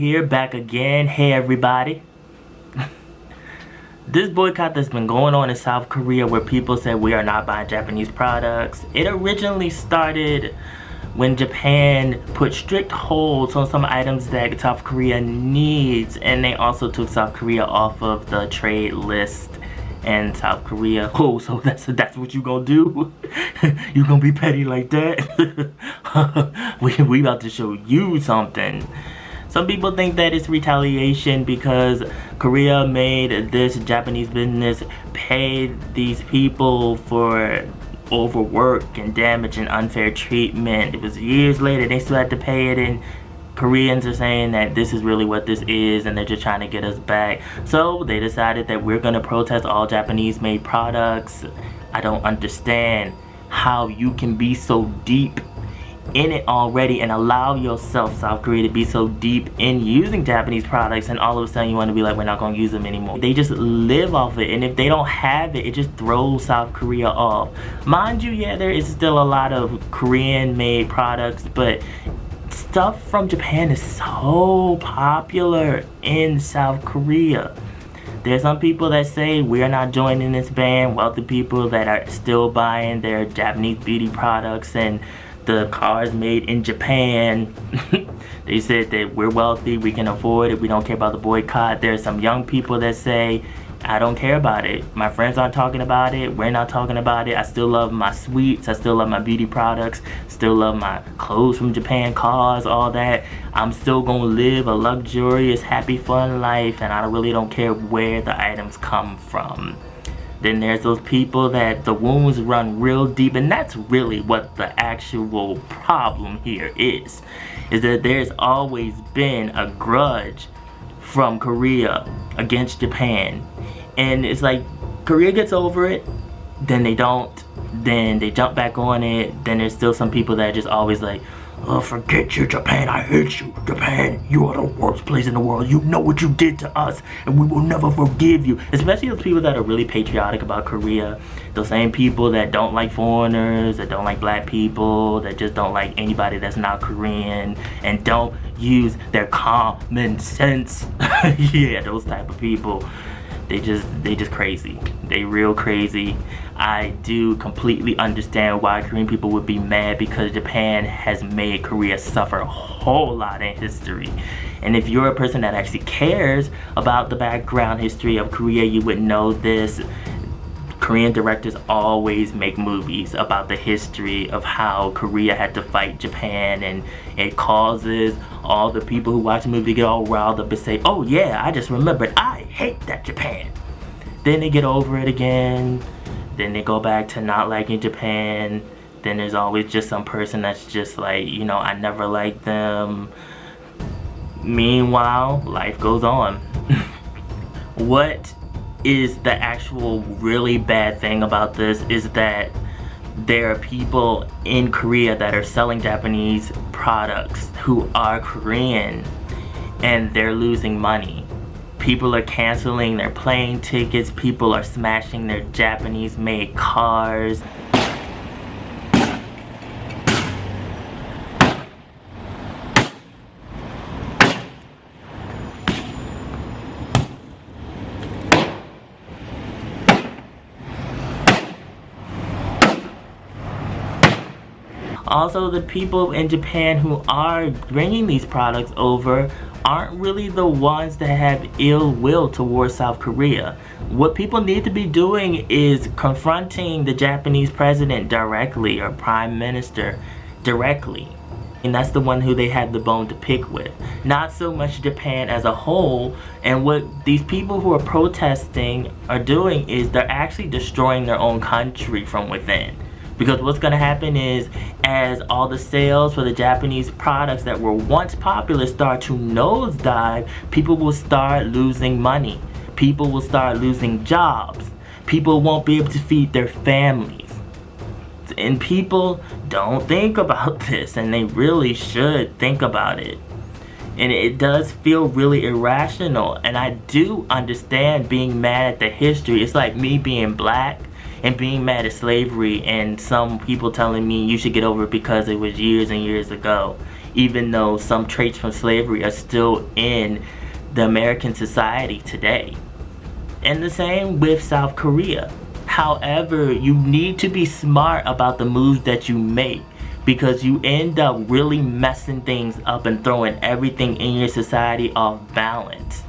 here, back again. Hey everybody. This boycott that's been going on in South Korea where people said we are not buying Japanese products, it originally started when Japan put strict holds on some items that South Korea needs, and they also took South Korea off of the trade list. And South Korea, oh, so that's what you gonna do? You gonna be petty like that? we about to show you something. Some people think that it's retaliation because Korea made this Japanese business pay these people for overwork and damage and unfair treatment. It was years later, they still had to pay it, and Koreans are saying that this is really what this is and they're just trying to get us back. So they decided that we're gonna protest all Japanese made products. I don't understand how you can be so deep in it already and allow yourself, South Korea, to be so deep in using Japanese products, and all of a sudden you want to be like, we're not going to use them anymore. They just live off it, and if they don't have it, it just throws South Korea off. Mind you, yeah, there is still a lot of Korean made products, but stuff from Japan is so popular in South Korea. There's some people that say we're not joining this band, wealthy people that are still buying their Japanese beauty products and the cars made in Japan. They said that we're wealthy, we can afford it, we don't care about the boycott. There's some young people that say, I don't care about it. My friends aren't talking about it, we're not talking about it. I still love my sweets, I still love my beauty products, still love my clothes from Japan, cars, all that. I'm still gonna live a luxurious, happy, fun life, and I really don't care where the items come from. Then there's those people that the wounds run real deep, and that's really what the actual problem here is that there's always been a grudge from Korea against Japan. And it's like, Korea gets over it, then they don't, then they jump back on it, then there's still some people that are just always like, oh, forget you, Japan, I hate you, Japan, you are the worst place in the world, you know what you did to us, and we will never forgive you. Especially those people that are really patriotic about Korea, those same people that don't like foreigners, that don't like black people, that just don't like anybody that's not Korean, and don't use their common sense. Yeah, those type of people. They just crazy. They real crazy. I do completely understand why Korean people would be mad, because Japan has made Korea suffer a whole lot in history. And if you're a person that actually cares about the background history of Korea, you would know this. Korean directors always make movies about the history of how Korea had to fight Japan, and it causes all the people who watch the movie to get all riled up and say, oh yeah, I just remembered, I hate that Japan. Then they get over it again, then they go back to not liking Japan, then there's always just some person that's just like, you know, I never liked them. Meanwhile, life goes on. What is the actual really bad thing about this is that there are people in Korea that are selling Japanese products who are Korean, and they're losing money. People are canceling their plane tickets, people are smashing their Japanese made cars. Also, the people in Japan who are bringing these products over aren't really the ones that have ill will towards South Korea. What people need to be doing is confronting the Japanese president directly, or prime minister directly. And that's the one who they have the bone to pick with. Not so much Japan as a whole. And what these people who are protesting are doing is they're actually destroying their own country from within. Because what's going to happen is, as all the sales for the Japanese products that were once popular start to nosedive, people will start losing money. People will start losing jobs. People won't be able to feed their families. And people don't think about this, and they really should think about it. And it does feel really irrational, and I do understand being mad at the history. It's like me being black and being mad at slavery, and some people telling me you should get over it because it was years and years ago. even though some traits from slavery are still in the American society today. And the same with South Korea. However, you need to be smart about the moves that you make, because you end up really messing things up and throwing everything in your society off balance.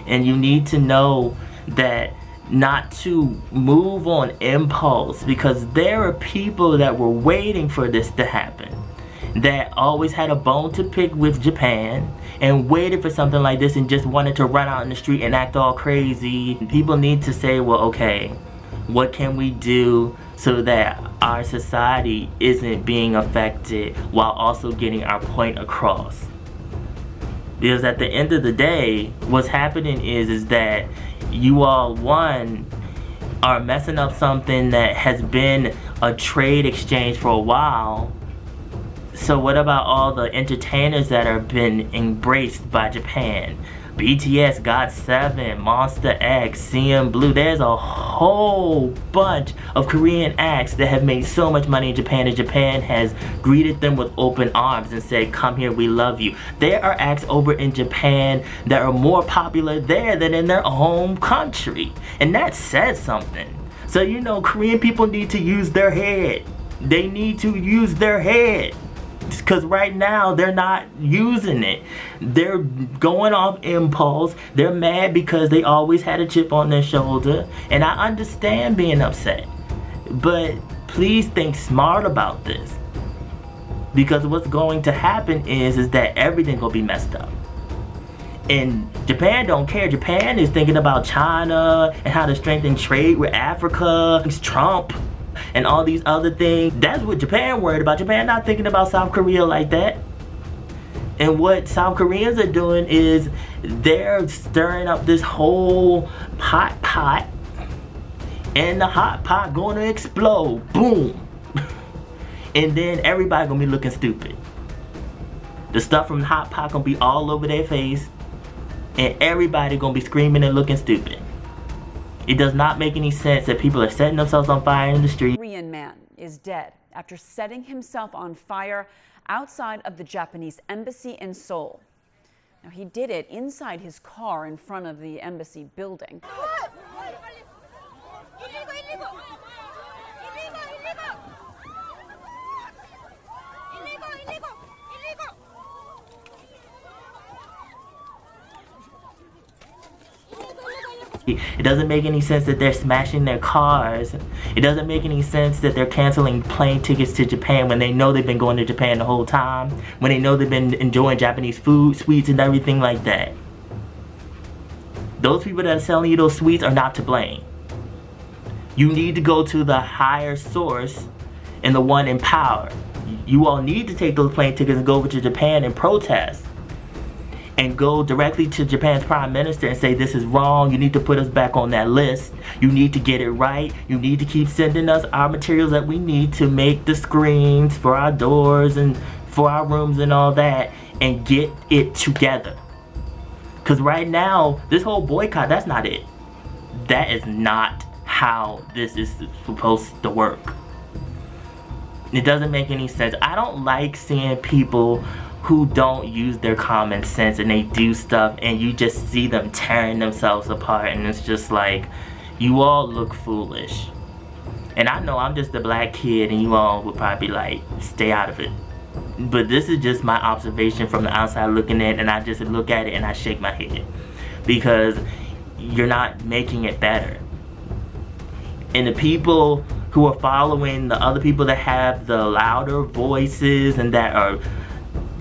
And you need to know that not to move on impulse, because there are people that were waiting for this to happen, that always had a bone to pick with Japan and waited for something like this and just wanted to run out in the street and act all crazy. People need to say, well, okay, what can we do so that our society isn't being affected while also getting our point across? Because at the end of the day, what's happening is that you all, one, are messing up something that has been a trade exchange for a while. So what about all the entertainers that have been embraced by Japan? BTS, GOT7, Monster X, CM Blue. There's a whole bunch of Korean acts that have made so much money in Japan, and Japan has greeted them with open arms and said, come here, we love you. There are acts over in Japan that are more popular there than in their home country. And that says something. So, you know, Korean people need to use their head. They need to use their head. Because right now they're not using it. They're going off impulse. They're mad because they always had a chip on their shoulder. And I understand being upset. But please think smart about this. Because what's going to happen is that everything will be messed up. And Japan don't care. Japan is thinking about China and how to strengthen trade with Africa. It's Trump and all these other things. That's what Japan worried about. Japan not thinking about South Korea like that. And what South Koreans are doing is they're stirring up this whole pot, and the hot pot going to explode. Boom. And then everybody gonna be looking stupid. The stuff from the hot pot gonna be all over their face, and everybody gonna be screaming and looking stupid. It does not make any sense that people are setting themselves on fire in the street. A Korean man is dead after setting himself on fire outside of the Japanese embassy in Seoul. Now, he did it inside his car in front of the embassy building. It doesn't make any sense that they're smashing their cars. It doesn't make any sense that they're canceling plane tickets to Japan when they know they've been going to Japan the whole time, when they know they've been enjoying Japanese food, sweets, and everything like that. Those people that are selling you those sweets are not to blame. You need to go to the higher source and the one in power. You all need to take those plane tickets and go over to Japan and protest. And go directly to Japan's prime minister and say, this is wrong, you need to put us back on that list, you need to get it right, you need to keep sending us our materials that we need to make the screens for our doors and for our rooms and all that, and get it together. Because right now, this whole boycott, that's not it. That is not how this is supposed to work. It doesn't make any sense. I don't like seeing people who don't use their common sense and they do stuff and you just see them tearing themselves apart, and it's just like, you all look foolish. And I know I'm just a black kid and you all would probably be like, stay out of it. But this is just my observation from the outside looking in, and I just look at it and I shake my head. Because you're not making it better. And the people who are following the other people that have the louder voices and that are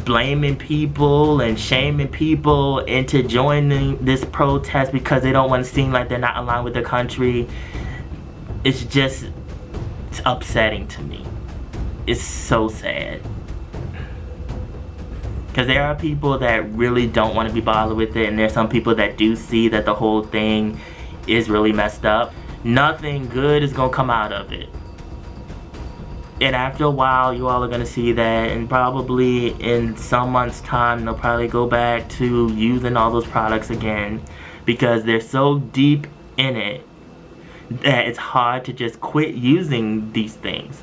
blaming people and shaming people into joining this protest because they don't want to seem like they're not aligned with their country, it's upsetting to me. It's so sad. Because there are people that really don't want to be bothered with it, and there's some people that do see that the whole thing is really messed up. Nothing good is going to come out of it. And after a while, you all are going to see that, and probably in some months' time, they'll probably go back to using all those products again, because they're so deep in it that it's hard to just quit using these things.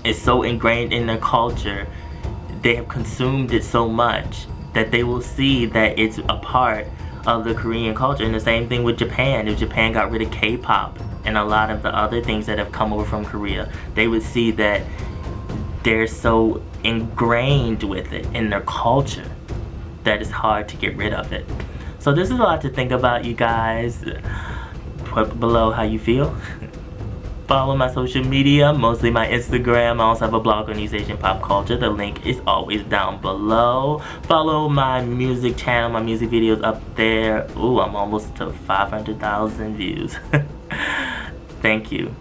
It's so ingrained in their culture they have consumed it so much that they will see that it's a part of the Korean culture. And the same thing with Japan. If Japan got rid of K-pop and a lot of the other things that have come over from Korea, they would see that they're so ingrained with it in their culture that it's hard to get rid of it. So this is a lot to think about, you guys. Put below how you feel. Follow my social media, mostly my Instagram. I also have a blog on East Asian pop culture. The link is always down below. Follow my music channel, my music videos up there. Ooh, I'm almost to 500,000 views. Thank you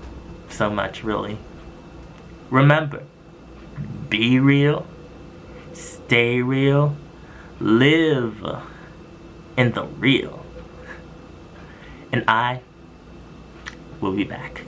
so much, really. Remember, be real, stay real, live in the real. And I will be back.